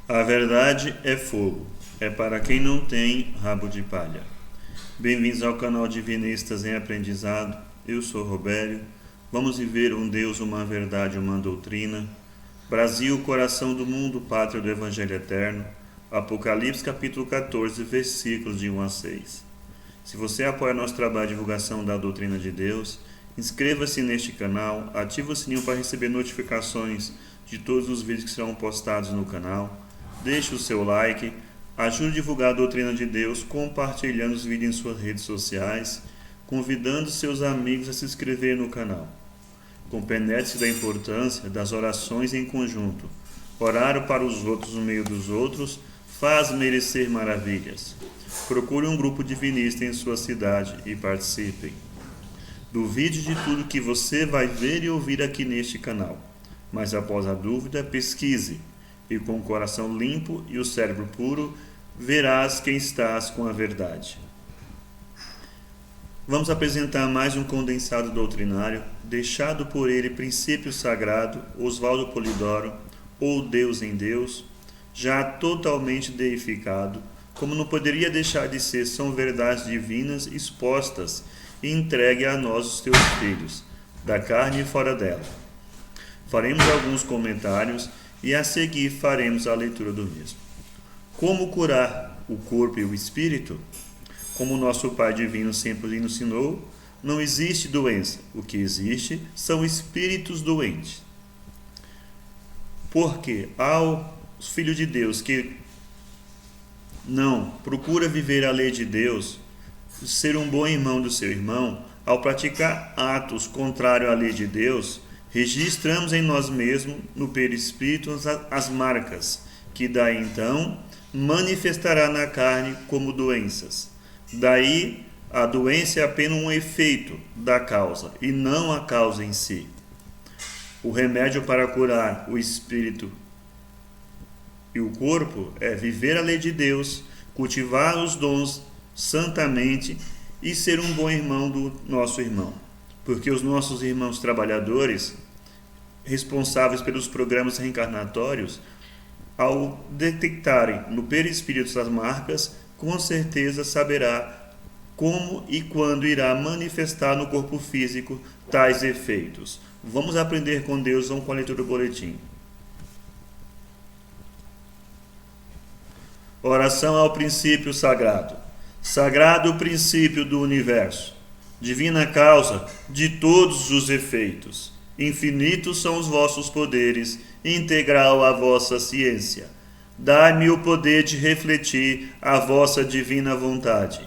A verdade é fogo, é para quem não tem rabo de palha. Bem-vindos ao canal Divinistas em Aprendizado. Eu sou Robério. Vamos viver um Deus, uma verdade, uma doutrina. Brasil, coração do mundo, pátria do Evangelho Eterno. Apocalipse capítulo 14, versículos de 1 a 6. Se você apoia nosso trabalho de divulgação da doutrina de Deus, inscreva-se neste canal, ative o sininho para receber notificações de todos os vídeos que serão postados no canal. Deixe o seu like, ajude a divulgar a doutrina de Deus compartilhando os vídeos em suas redes sociais, convidando seus amigos a se inscrever no canal. Compenetre-se da importância das orações em conjunto. Orar para os outros no meio dos outros faz merecer maravilhas. Procure um grupo divinista em sua cidade e participem. Duvide de tudo que você vai ver e ouvir aqui neste canal, mas após a dúvida, pesquise. E com o coração limpo e o cérebro puro, verás quem estás com a verdade. Vamos apresentar mais um condensado doutrinário, deixado por ele princípio sagrado, Oswaldo Polidoro, ou Deus em Deus, já totalmente deificado, como não poderia deixar de ser, são verdades divinas expostas e entregue a nós os teus filhos, da carne e fora dela. Faremos alguns comentários e a seguir faremos a leitura do mesmo. Como curar o corpo e o espírito? Como nosso Pai Divino sempre nos ensinou, não existe doença. O que existe são espíritos doentes. Porque ao Filho de Deus que não procura viver a lei de Deus, ser um bom irmão do seu irmão, ao praticar atos contrários à lei de Deus, registramos em nós mesmos, no perispírito, as marcas, que daí então manifestará na carne como doenças. Daí a doença é apenas um efeito da causa, e não a causa em si. O remédio para curar o espírito e o corpo é viver a lei de Deus, cultivar os dons santamente e ser um bom irmão do nosso irmão. Porque os nossos irmãos trabalhadores, responsáveis pelos programas reencarnatórios, ao detectarem no perispírito as marcas, com certeza saberá como e quando irá manifestar no corpo físico tais efeitos. Vamos aprender com Deus, vamos com a leitura do boletim. Oração ao princípio sagrado. Sagrado princípio do universo, divina causa de todos os efeitos. Infinitos são os vossos poderes, integral a vossa ciência. Dai-me o poder de refletir a vossa divina vontade.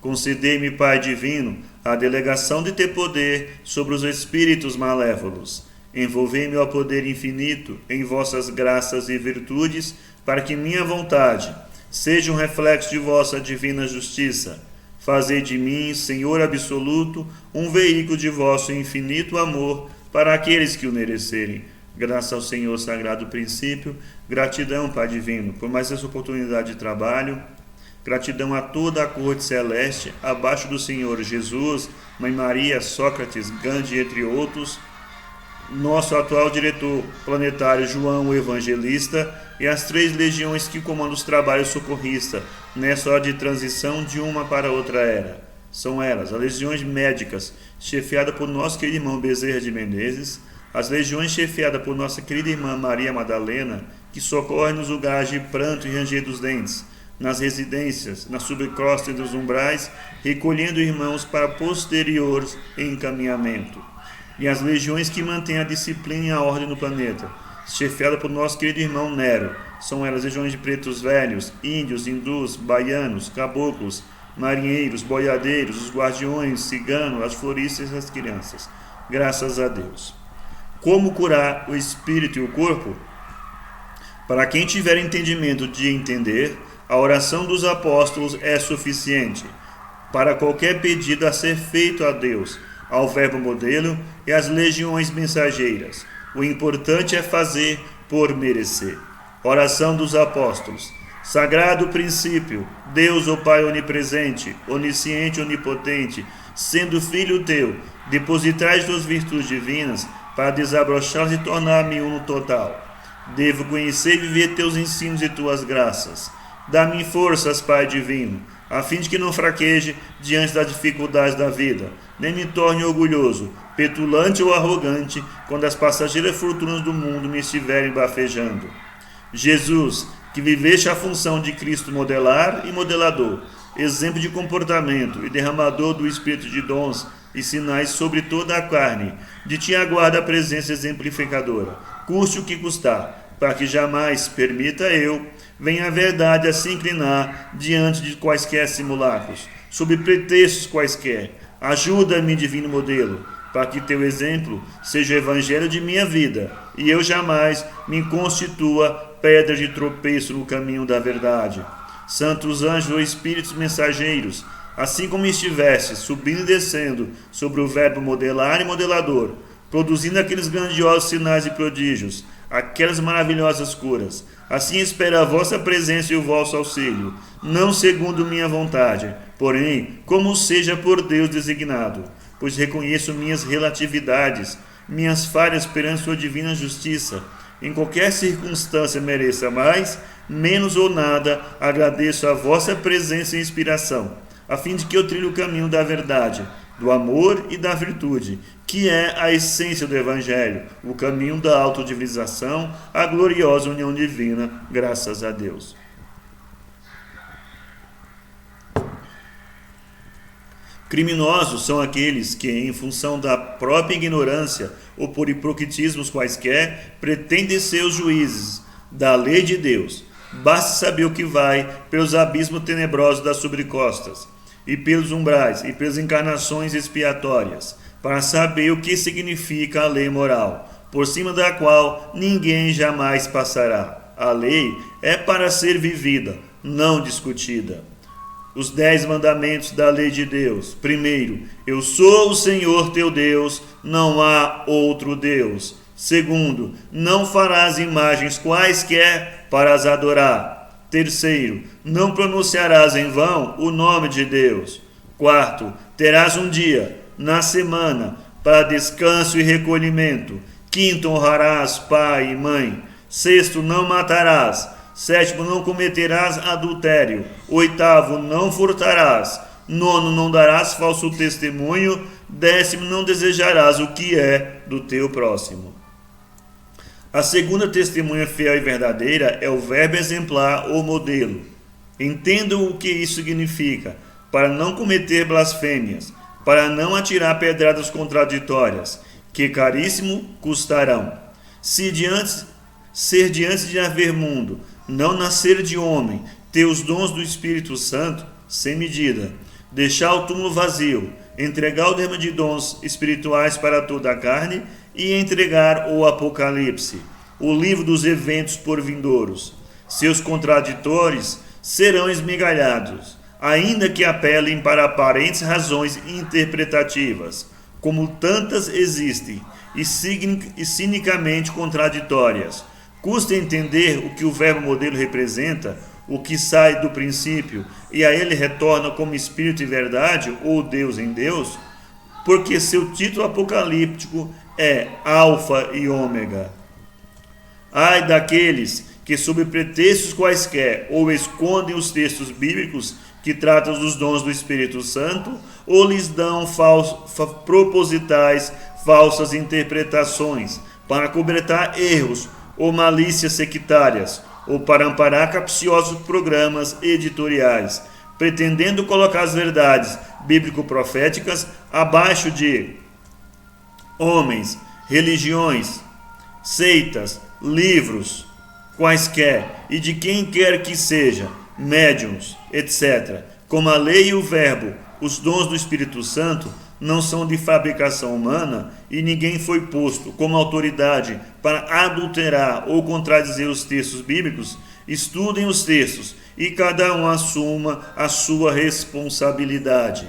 Concedei-me, Pai Divino, a delegação de ter poder sobre os espíritos malévolos. Envolvei-me ao poder infinito em vossas graças e virtudes, para que minha vontade seja um reflexo de vossa divina justiça. Fazei de mim, Senhor absoluto, um veículo de vosso infinito amor para aqueles que o merecerem. Graças ao Senhor Sagrado Princípio, gratidão, Pai Divino, por mais essa oportunidade de trabalho. Gratidão a toda a corte celeste, abaixo do Senhor Jesus, Mãe Maria, Sócrates, Gandhi, entre outros, nosso atual diretor planetário João o Evangelista e as 3 legiões que comandam os trabalhos socorristas nessa hora de transição de uma para outra era. São elas, as legiões médicas, chefiada por nosso querido irmão Bezerra de Menezes, as legiões chefiadas por nossa querida irmã Maria Madalena, que socorre nos lugares de pranto e ranger dos dentes, nas residências, na subcrosta e dos umbrais, recolhendo irmãos para posteriores encaminhamento. E as legiões que mantêm a disciplina e a ordem no planeta, chefiada por nosso querido irmão Nero. São elas legiões de pretos velhos, índios, hindus, baianos, caboclos, marinheiros, boiadeiros, os guardiões, ciganos, as floristas e as crianças. Graças a Deus. Como curar o espírito e o corpo? Para quem tiver entendimento de entender, a oração dos apóstolos é suficiente para qualquer pedido a ser feito a Deus, ao verbo modelo e às legiões mensageiras. O importante é fazer por merecer. Oração dos apóstolos. Sagrado princípio, Deus, o Pai onipresente, onisciente, onipotente, sendo filho teu, depositai tuas virtudes divinas para desabrochá-las e tornar-me uno total. Devo conhecer e viver teus ensinos e tuas graças. Dá-me forças, Pai divino, a fim de que não fraqueje diante das dificuldades da vida, nem me torne orgulhoso, petulante ou arrogante, quando as passageiras fortunas do mundo me estiverem bafejando. Jesus, que viveste a função de Cristo modelar e modelador, exemplo de comportamento e derramador do Espírito de dons e sinais sobre toda a carne, de ti aguarda a presença exemplificadora, custe o que custar, para que jamais permita eu venha a verdade a se inclinar diante de quaisquer simulacros, sob pretextos quaisquer. Ajuda-me, divino modelo, para que teu exemplo seja o evangelho de minha vida, e eu jamais me constitua pedra de tropeço no caminho da verdade. Santos anjos ou espíritos mensageiros, assim como estivesse subindo e descendo sobre o verbo modelar e modelador, produzindo aqueles grandiosos sinais e prodígios, aquelas maravilhosas curas, assim espero a vossa presença e o vosso auxílio, não segundo minha vontade, porém, como seja por Deus designado, pois reconheço minhas relatividades, minhas falhas perante sua divina justiça. Em qualquer circunstância mereça mais, menos ou nada, agradeço a vossa presença e inspiração, a fim de que eu trilhe o caminho da verdade, do amor e da virtude, que é a essência do Evangelho, o caminho da autodivinização, a gloriosa união divina, graças a Deus. Criminosos são aqueles que, em função da própria ignorância ou por hipocritismos quaisquer, pretendem ser os juízes da lei de Deus. Basta saber o que vai pelos abismos tenebrosos das sobrecostas, e pelos umbrais, e pelas encarnações expiatórias, para saber o que significa a lei moral, por cima da qual ninguém jamais passará. A lei é para ser vivida, não discutida. Os 10 mandamentos da lei de Deus. Primeiro, eu sou o Senhor teu Deus, não há outro Deus. Segundo, não farás imagens quaisquer para as adorar. Terceiro, não pronunciarás em vão o nome de Deus. Quarto, terás um dia na semana para descanso e recolhimento. Quinto, honrarás pai e mãe. Sexto, não matarás. Sétimo, não cometerás adultério. Oitavo, não furtarás. Nono, não darás falso testemunho. Décimo, não desejarás o que é do teu próximo. A segunda testemunha fiel e verdadeira é o verbo exemplar ou modelo. Entendam o que isso significa, para não cometer blasfêmias, para não atirar pedradas contraditórias, que caríssimo custarão. Ser diante de haver mundo, não nascer de homem, ter os dons do Espírito Santo sem medida, deixar o túmulo vazio, entregar o derrama de dons espirituais para toda a carne e entregar o Apocalipse, o livro dos eventos por vindouros. Seus contraditores serão esmigalhados, ainda que apelem para aparentes razões interpretativas, como tantas existem, e cinicamente contraditórias. Custa entender o que o verbo modelo representa, o que sai do princípio e a ele retorna como espírito e verdade, ou Deus em Deus, porque seu título apocalíptico é Alfa e Ômega. Ai daqueles que, sob pretextos quaisquer, ou escondem os textos bíblicos que tratam dos dons do Espírito Santo, ou lhes dão propositais falsas interpretações, para cobertar erros ou malícias sectárias, ou para amparar capciosos programas editoriais, pretendendo colocar as verdades bíblico-proféticas abaixo de homens, religiões, seitas, livros, quaisquer, e de quem quer que seja, médiuns, etc. Como a lei e o verbo, os dons do Espírito Santo, não são de fabricação humana, e ninguém foi posto como autoridade para adulterar ou contradizer os textos bíblicos, estudem os textos e cada um assuma a sua responsabilidade.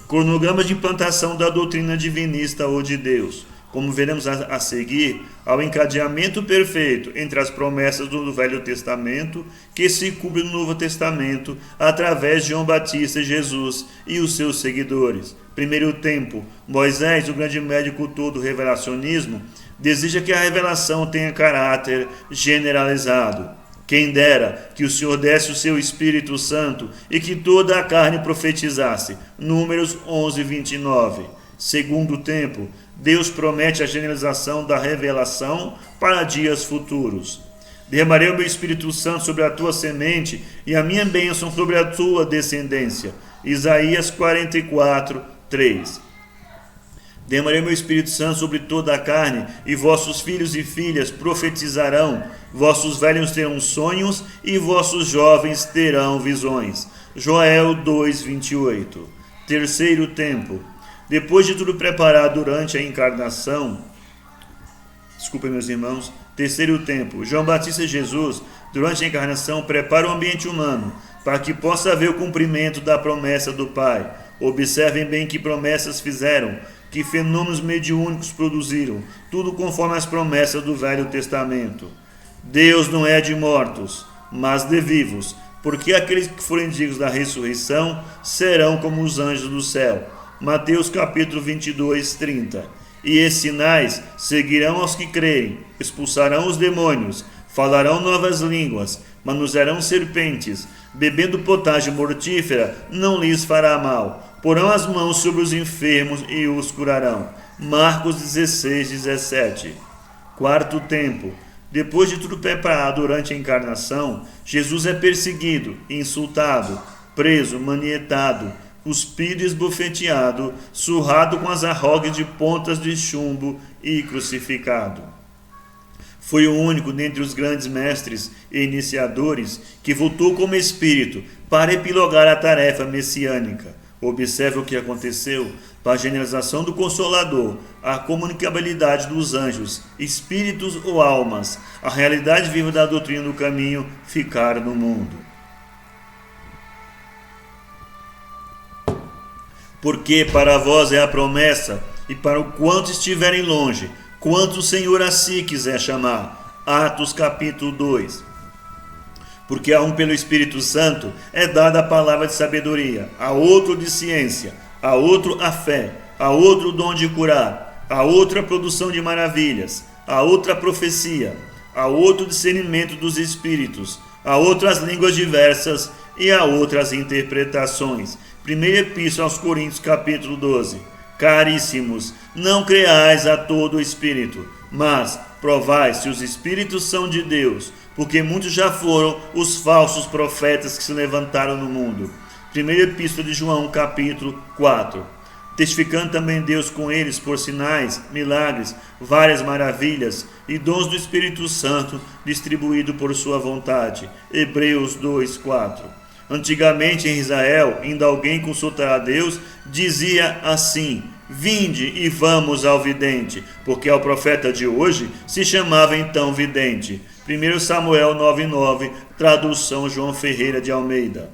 Cronograma de implantação da doutrina divinista ou de Deus. Como veremos a seguir, ao encadeamento perfeito entre as promessas do Velho Testamento que se cumpre no Novo Testamento através de João Batista e Jesus e os seus seguidores. Primeiro tempo, Moisés, o grande médico todo do revelacionismo, deseja que a revelação tenha caráter generalizado. Quem dera que o Senhor desse o seu Espírito Santo e que toda a carne profetizasse. Números 11, 29. Segundo tempo, Deus promete a generalização da revelação para dias futuros. Derramarei o meu Espírito Santo sobre a tua semente e a minha bênção sobre a tua descendência. Isaías 44, 3. Derramarei meu Espírito Santo sobre toda a carne, e vossos filhos e filhas profetizarão, vossos velhos terão sonhos, e vossos jovens terão visões. Joel 2, 28. Terceiro tempo. Depois de tudo preparado durante a encarnação, desculpem meus irmãos, terceiro tempo, João Batista e Jesus, durante a encarnação, prepara o ambiente humano, para que possa haver o cumprimento da promessa do Pai. Observem bem que promessas fizeram, que fenômenos mediúnicos produziram, tudo conforme as promessas do Velho Testamento. Deus não é de mortos, mas de vivos, porque aqueles que forem dignos da ressurreição serão como os anjos do céu. Mateus capítulo 22, 30. E esses sinais seguirão aos que creem, expulsarão os demônios, falarão novas línguas, manusearão serpentes, bebendo potagem mortífera não lhes fará mal. Porão as mãos sobre os enfermos e os curarão. Marcos 16, 17. Quarto tempo. Depois de tudo preparado durante a encarnação, Jesus é perseguido, insultado, preso, manietado, cuspido e esbofeteado, surrado com as arrogas de pontas de chumbo e crucificado. Foi o único dentre os grandes mestres e iniciadores que voltou como espírito para epilogar a tarefa messiânica. Observe o que aconteceu para a generalização do Consolador, a comunicabilidade dos anjos, espíritos ou almas, a realidade viva da doutrina do caminho ficaram no mundo. Porque para vós é a promessa, e para o quanto estiverem longe, quanto o Senhor a si quiser chamar. Atos capítulo 2. Porque a um pelo Espírito Santo é dada a palavra de sabedoria, a outro de ciência, a outro a fé, a outro o dom de curar, a outra a produção de maravilhas, a outra a profecia, a outro o discernimento dos espíritos, a outra as línguas diversas e a outra as interpretações. Primeira Epístola aos Coríntios capítulo 12. Caríssimos, não creais a todo o espírito, mas provai se os espíritos são de Deus, porque muitos já foram os falsos profetas que se levantaram no mundo. Primeira Epístola de João, capítulo 4. Testificando também Deus com eles por sinais, milagres, várias maravilhas e dons do Espírito Santo distribuído por sua vontade. Hebreus 2, 4. Antigamente em Israel, indo alguém consultar a Deus, dizia assim: vinde e vamos ao vidente, porque ao profeta de hoje se chamava então vidente. 1 Samuel 9,9, tradução João Ferreira de Almeida.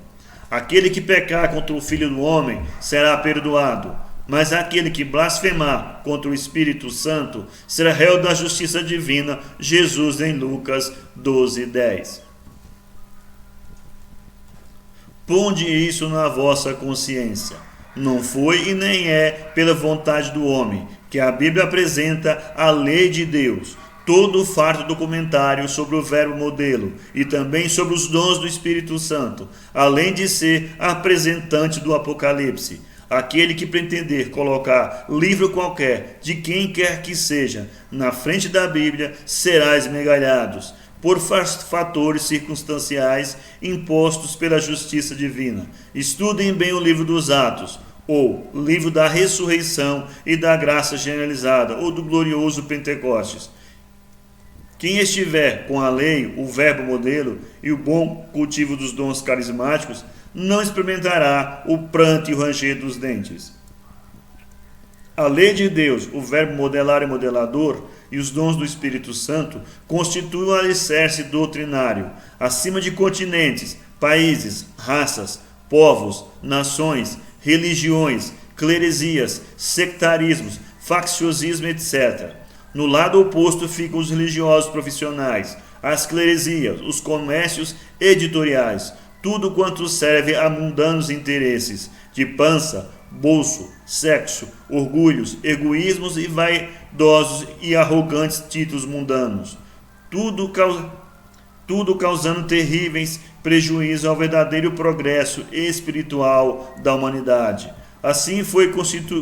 Aquele que pecar contra o Filho do Homem será perdoado, mas aquele que blasfemar contra o Espírito Santo será réu da justiça divina. Jesus em Lucas 12:10. Ponde isso na vossa consciência. Não foi e nem é pela vontade do homem que a Bíblia apresenta a lei de Deus, todo o farto documentário sobre o verbo modelo e também sobre os dons do Espírito Santo, além de ser apresentante do Apocalipse. Aquele que pretender colocar livro qualquer, de quem quer que seja, na frente da Bíblia, será esmegalhado por fatores circunstanciais impostos pela justiça divina. Estudem bem o livro dos Atos, ou livro da ressurreição e da graça generalizada, ou do glorioso Pentecostes. Quem estiver com a lei, o verbo modelo e o bom cultivo dos dons carismáticos, não experimentará o pranto e o ranger dos dentes. A lei de Deus, o verbo modelar e modelador, e os dons do Espírito Santo constituem um alicerce doutrinário, acima de continentes, países, raças, povos, nações, religiões, cleresias, sectarismos, facciosismo, etc. No lado oposto ficam os religiosos profissionais, as cleresias, os comércios editoriais, tudo quanto serve a mundanos interesses, de pança, bolso, sexo, orgulhos, egoísmos e vaidosos e arrogantes títulos mundanos. Tudo causando terríveis prejuízos ao verdadeiro progresso espiritual da humanidade. Assim foi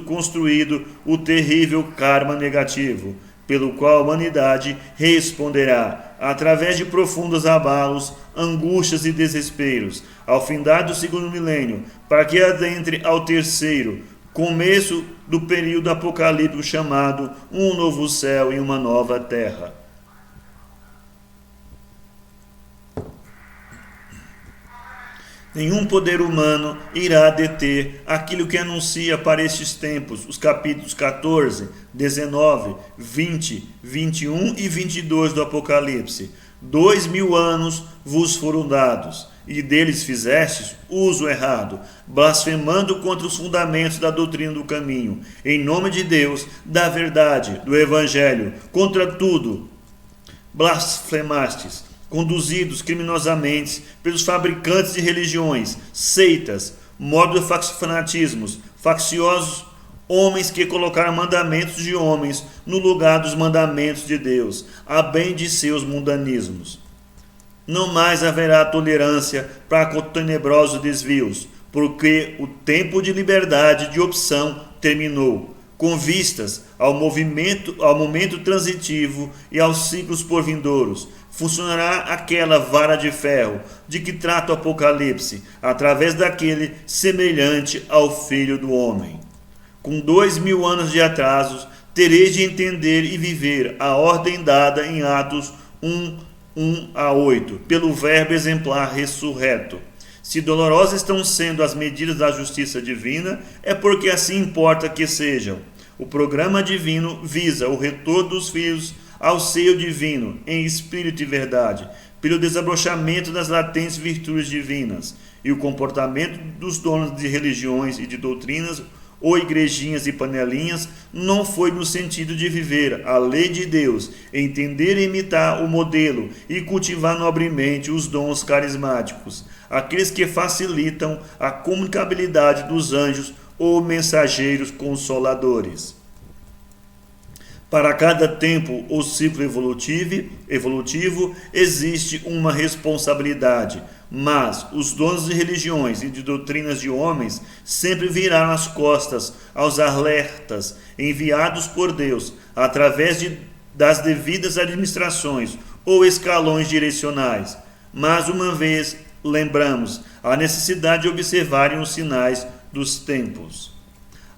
construído o terrível karma negativo, pelo qual a humanidade responderá, através de profundos abalos, angústias e desesperos, ao findar do segundo milênio, para que adentre ao terceiro, começo do período apocalíptico chamado um novo céu e uma nova terra. Nenhum poder humano irá deter aquilo que anuncia para estes tempos, os capítulos 14, 19, 20, 21 e 22 do Apocalipse. 2000 anos vos foram dados, e deles fizestes uso errado, blasfemando contra os fundamentos da doutrina do caminho, em nome de Deus, da verdade, do Evangelho, contra tudo blasfemastes, conduzidos criminosamente pelos fabricantes de religiões, seitas, modos de fanatismos, facciosos, homens que colocaram mandamentos de homens no lugar dos mandamentos de Deus, a bem de seus mundanismos. Não mais haverá tolerância para tenebrosos desvios, porque o tempo de liberdade de opção terminou, com vistas ao momento transitivo e aos ciclos por vindouros. Funcionará aquela vara de ferro de que trata o Apocalipse, através daquele semelhante ao Filho do Homem. Com 2000 anos de atrasos, tereis de entender e viver a ordem dada em Atos 1:1-8, pelo Verbo exemplar ressurreto. Se dolorosas estão sendo as medidas da justiça divina, é porque assim importa que sejam. O programa divino visa o retorno dos filhos ao seio divino, em espírito e verdade, pelo desabrochamento das latentes virtudes divinas, e o comportamento dos donos de religiões e de doutrinas, ou igrejinhas e panelinhas, não foi no sentido de viver a lei de Deus, entender e imitar o modelo e cultivar nobremente os dons carismáticos, aqueles que facilitam a comunicabilidade dos anjos ou mensageiros consoladores. Para cada tempo ou ciclo evolutivo existe uma responsabilidade, mas os donos de religiões e de doutrinas de homens sempre viraram as costas aos alertas enviados por Deus através das devidas administrações ou escalões direcionais. Mais uma vez, lembramos a necessidade de observarem os sinais dos tempos.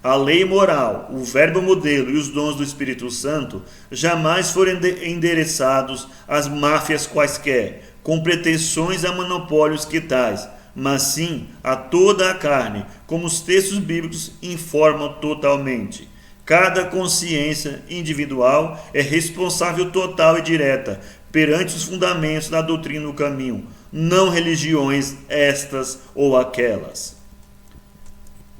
A lei moral, o verbo modelo e os dons do Espírito Santo jamais foram endereçados às máfias quaisquer, com pretensões a monopólios que tais, mas sim a toda a carne, como os textos bíblicos informam totalmente. Cada consciência individual é responsável total e direta perante os fundamentos da doutrina do caminho, não religiões estas ou aquelas.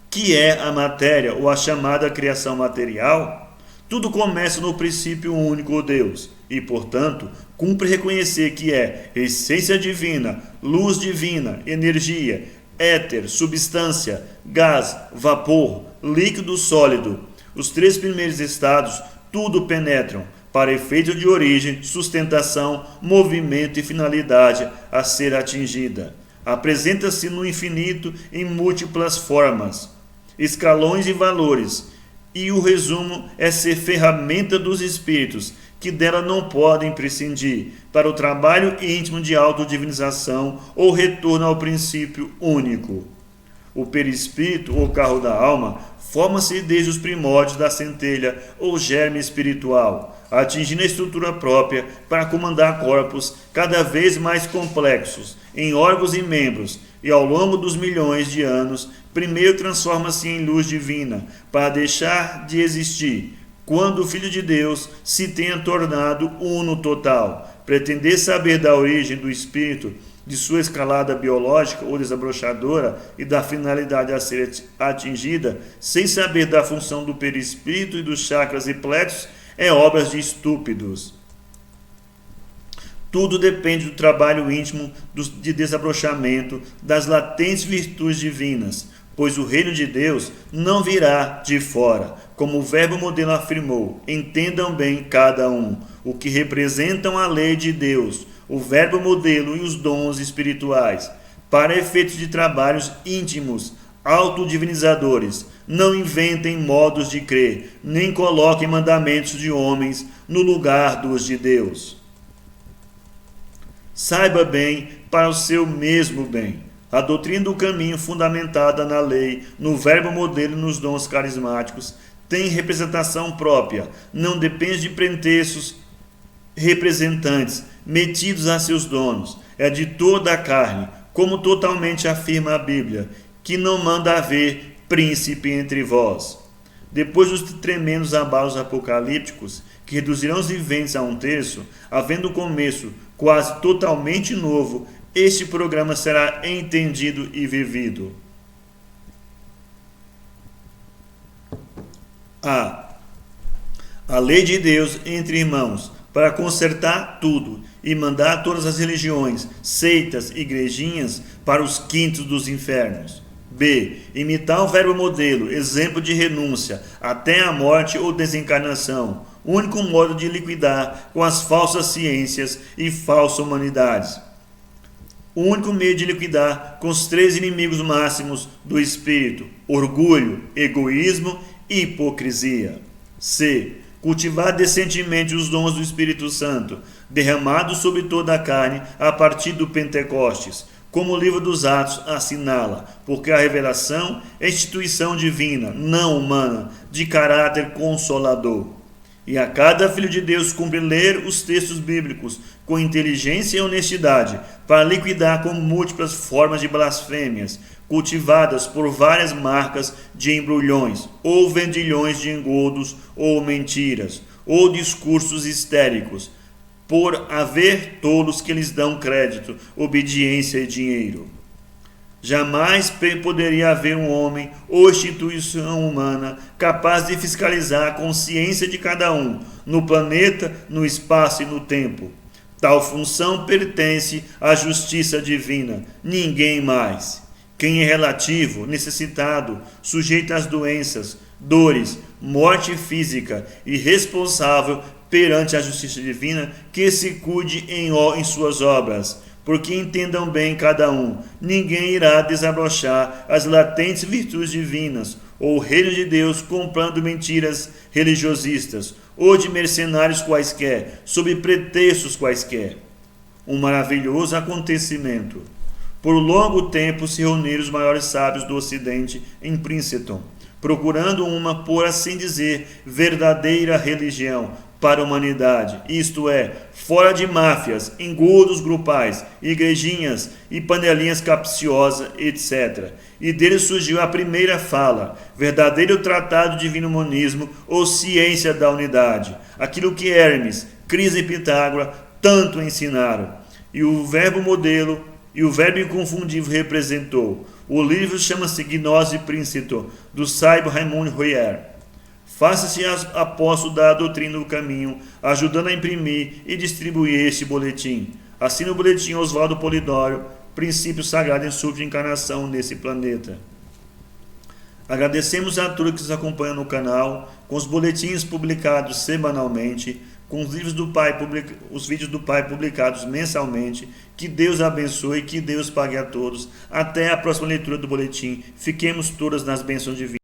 Que é a matéria ou a chamada criação material? Tudo começa no princípio único Deus e, portanto, cumpre reconhecer que é essência divina, luz divina, energia, éter, substância, gás, vapor, líquido, sólido. Os três primeiros estados tudo penetram, para efeito de origem, sustentação, movimento e finalidade a ser atingida. Apresenta-se no infinito em múltiplas formas, escalões e valores, e o resumo é ser ferramenta dos espíritos, que dela não podem prescindir, para o trabalho íntimo de autodivinização ou retorno ao princípio único. O perispírito, ou carro da alma, forma-se desde os primórdios da centelha ou germe espiritual, atingindo a estrutura própria para comandar corpos cada vez mais complexos, em órgãos e membros, e ao longo dos milhões de anos, primeiro transforma-se em luz divina, para deixar de existir, quando o Filho de Deus se tenha tornado uno total. Pretender saber da origem do espírito, de sua escalada biológica ou desabrochadora e da finalidade a ser atingida, sem saber da função do perispírito e dos chakras e plexos, é obra de estúpidos. Tudo depende do trabalho íntimo de desabrochamento das latentes virtudes divinas, pois o reino de Deus não virá de fora, como o verbo modelo afirmou. Entendam bem cada um o que representam a lei de Deus, o verbo modelo e os dons espirituais, para efeitos de trabalhos íntimos, autodivinizadores. Não inventem modos de crer, nem coloquem mandamentos de homens no lugar dos de Deus. Saiba bem para o seu mesmo bem. A doutrina do caminho, fundamentada na lei, no verbo modelo e nos dons carismáticos, tem representação própria, não depende de pretextos representantes metidos a seus donos. É de toda a carne, como totalmente afirma a Bíblia, que não manda haver príncipe entre vós. Depois dos tremendos abalos apocalípticos, que reduzirão os viventes a um terço, havendo um começo quase totalmente novo, este programa será entendido e vivido. A lei de Deus entre irmãos, para consertar tudo e mandar todas as religiões, seitas, igrejinhas para os quintos dos infernos. B. Imitar o verbo modelo, exemplo de renúncia, até a morte ou desencarnação, único modo de liquidar com as falsas ciências e falsas humanidades. O único meio de liquidar com os 3 inimigos máximos do espírito: orgulho, egoísmo e hipocrisia. C. Cultivar decentemente os dons do Espírito Santo, derramados sobre toda a carne a partir do Pentecostes, como o livro dos Atos assinala, porque a revelação é instituição divina, não humana, de caráter consolador. E a cada filho de Deus cumpre ler os textos bíblicos com inteligência e honestidade, para liquidar com múltiplas formas de blasfêmias, cultivadas por várias marcas de embrulhões, ou vendilhões de engodos, ou mentiras, ou discursos histéricos, por haver tolos que lhes dão crédito, obediência e dinheiro. Jamais poderia haver um homem ou instituição humana capaz de fiscalizar a consciência de cada um, no planeta, no espaço e no tempo. Tal função pertence à justiça divina, ninguém mais. Quem é relativo, necessitado, sujeito às doenças, dores, morte física e responsável perante a justiça divina, que se cuide em suas obras. Porque entendam bem cada um, ninguém irá desabrochar as latentes virtudes divinas, ou o reino de Deus comprando mentiras religiosistas, ou de mercenários quaisquer, sob pretextos quaisquer. Um maravilhoso acontecimento. Por longo tempo se reuniram os maiores sábios do Ocidente em Princeton, procurando uma, por assim dizer, verdadeira religião para a humanidade, isto é, fora de máfias, engodos grupais, igrejinhas e panelinhas capciosas, etc. E dele surgiu a primeira fala, verdadeiro tratado de divino monismo ou ciência da unidade, aquilo que Hermes, Criso e Pitágoras tanto ensinaram, e o verbo modelo e o verbo inconfundível representou. O livro chama-se Gnose Princeton, do sábio Raymond Royer. Faça-se apóstolo da doutrina do caminho, ajudando a imprimir e distribuir este boletim. Assina o boletim Oswaldo Polidoro, Princípio Sagrado em Subencarnação nesse planeta. Agradecemos a todos que nos acompanham no canal, com os boletins publicados semanalmente, com os livros do Pai, os vídeos do Pai publicados mensalmente. Que Deus abençoe, que Deus pague a todos. Até a próxima leitura do boletim. Fiquemos todas nas bênçãos divinas.